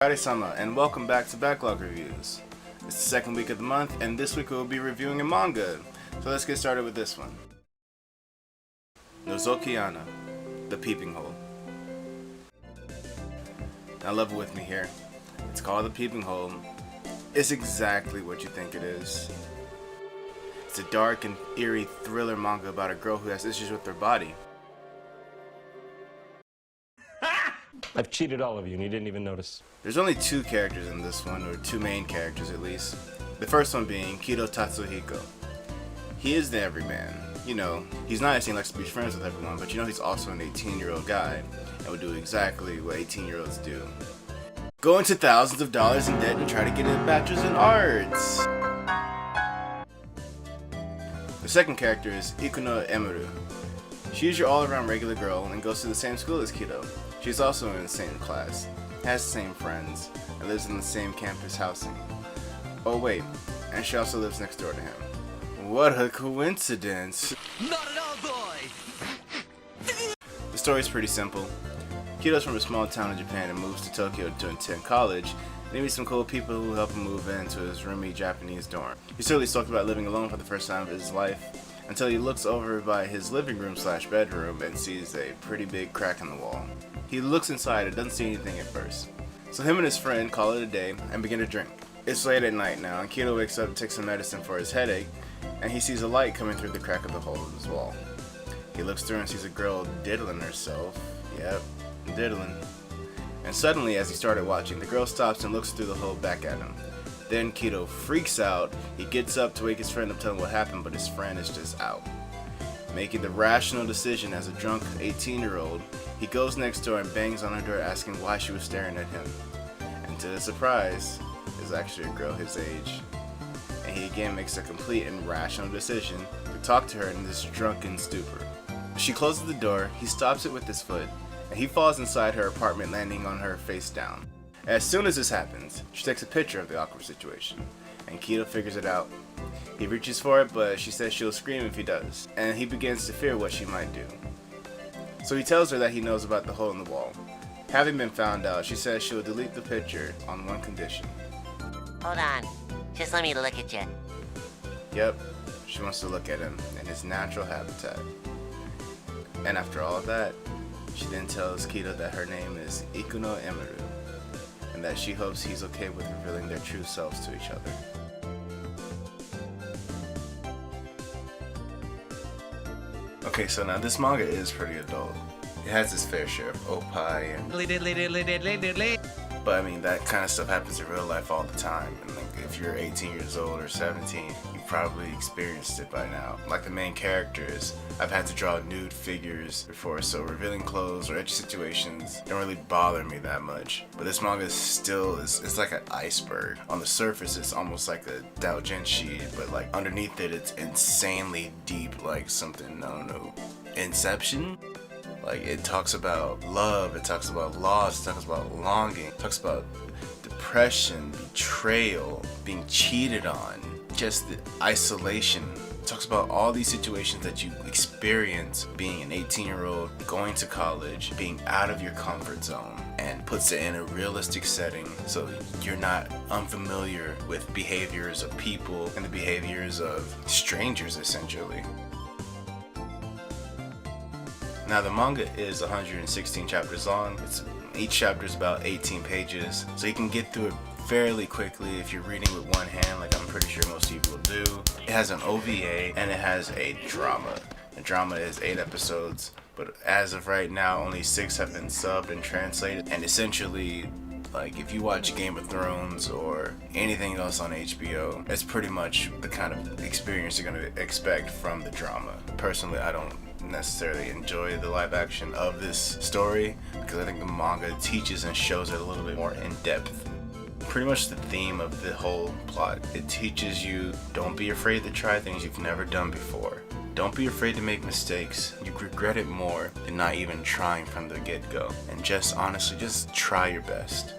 Ari-sama, and welcome back to Backlog Reviews. It's the second week of the month, and this week we'll be reviewing a manga. So let's get started with this one. Nozoki, The Peeping Hole. Now level with me here. It's called The Peeping Hole. It's exactly what you think it is. It's a dark and eerie thriller manga about a girl who has issues with her body. I've cheated all of you and you didn't even notice. There's only two characters in this one, or two main characters at least. The first one being Kido Tatsuhiko. He is the everyman. You know, he's nice and he likes to be friends with everyone, but you know he's also an 18-year-old guy and would do exactly what 18-year-olds do. Go into thousands of dollars in debt and try to get a bachelor's in arts. The second character is Ikuno Emeru. She is your all-around regular girl and goes to the same school as Kido. She's also in the same class, has the same friends, and lives in the same campus housing. Oh wait, and she also lives next door to him. What a coincidence! Not at all, boy! The story's pretty simple. Kido's from a small town in Japan and moves to Tokyo to attend college, and he meets some cool people who help him move into his roomy Japanese dorm. He's really stoked about living alone for the first time of his life, until he looks over by his living room / bedroom and sees a pretty big crack in the wall. He looks inside and doesn't see anything at first. So him and his friend call it a day and begin to drink. It's late at night now and Kido wakes up to take some medicine for his headache and he sees a light coming through the crack of the hole in his wall. He looks through and sees a girl diddling herself. Yep, diddling. And suddenly as he started watching, the girl stops and looks through the hole back at him. Then Kido freaks out. He gets up to wake his friend up, tell him what happened, but his friend is just out. Making the rational decision as a drunk 18-year-old, he goes next door and bangs on her door asking why she was staring at him. And to his surprise, is actually a girl his age. And he again makes a complete and rational decision to talk to her in this drunken stupor. She closes the door, he stops it with his foot, and he falls inside her apartment, landing on her face down. As soon as this happens, she takes a picture of the awkward situation, and Kido figures it out. He reaches for it, but she says she'll scream if he does, and he begins to fear what she might do. So he tells her that he knows about the hole in the wall. Having been found out, she says she'll delete the picture on one condition. Hold on, just let me look at you. Yep, she wants to look at him in his natural habitat. And after all of that, she then tells Kido that her name is Ikuno Emeru, and that she hopes he's okay with revealing their true selves to each other. Okay, so now this manga is pretty adult. It has its fair share of oppai and... But I mean, that kind of stuff happens in real life all the time. And like, if you're 18 years old or 17, you've probably experienced it by now. Like the main characters, I've had to draw nude figures before, so revealing clothes or edgy situations don't really bother me that much. But this manga it's like an iceberg. On the surface, it's almost like a doujinshi, but like underneath it, it's insanely deep, like something, I don't know, Inception? Like, it talks about love, it talks about loss, it talks about longing, it talks about depression, betrayal, being cheated on, just the isolation. It talks about all these situations that you experience being an 18-year-old, going to college, being out of your comfort zone, and puts it in a realistic setting so you're not unfamiliar with behaviors of people and the behaviors of strangers, essentially. Now the manga is 116 chapters long. Each chapter is about 18 pages, so you can get through it fairly quickly if you're reading with one hand, like I'm pretty sure most people do. It has an OVA and it has a drama. The drama is 8 episodes, but as of right now, only 6 have been subbed and translated. And essentially, like if you watch Game of Thrones or anything else on HBO, it's pretty much the kind of experience you're going to expect from the drama. Personally, I don't necessarily enjoy the live action of this story because I think the manga teaches and shows it a little bit more in depth. Pretty much the theme of the whole plot. It teaches you, don't be afraid to try things you've never done before. Don't be afraid to make mistakes. You regret it more than not even trying from the get-go. And just honestly, just try your best.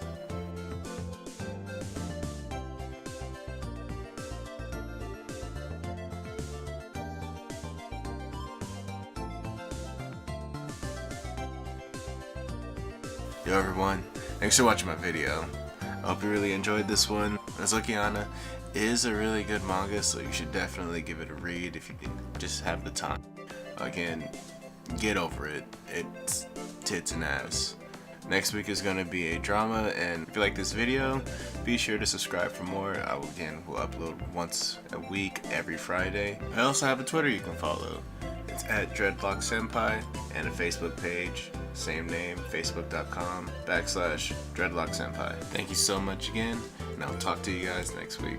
Yo everyone, thanks for watching my video. I hope you really enjoyed this one. Nozoki is a really good manga, so you should definitely give it a read if you can just have the time. Again, get over it. It's tits and ass. Next week is going to be a drama, and if you like this video, be sure to subscribe for more. I will upload once a week every Friday. I also have a Twitter you can follow. It's at DreadlockSenpai, and a Facebook page, same name, facebook.com/DreadlockSenpai. Thank you so much again, and I'll talk to you guys next week.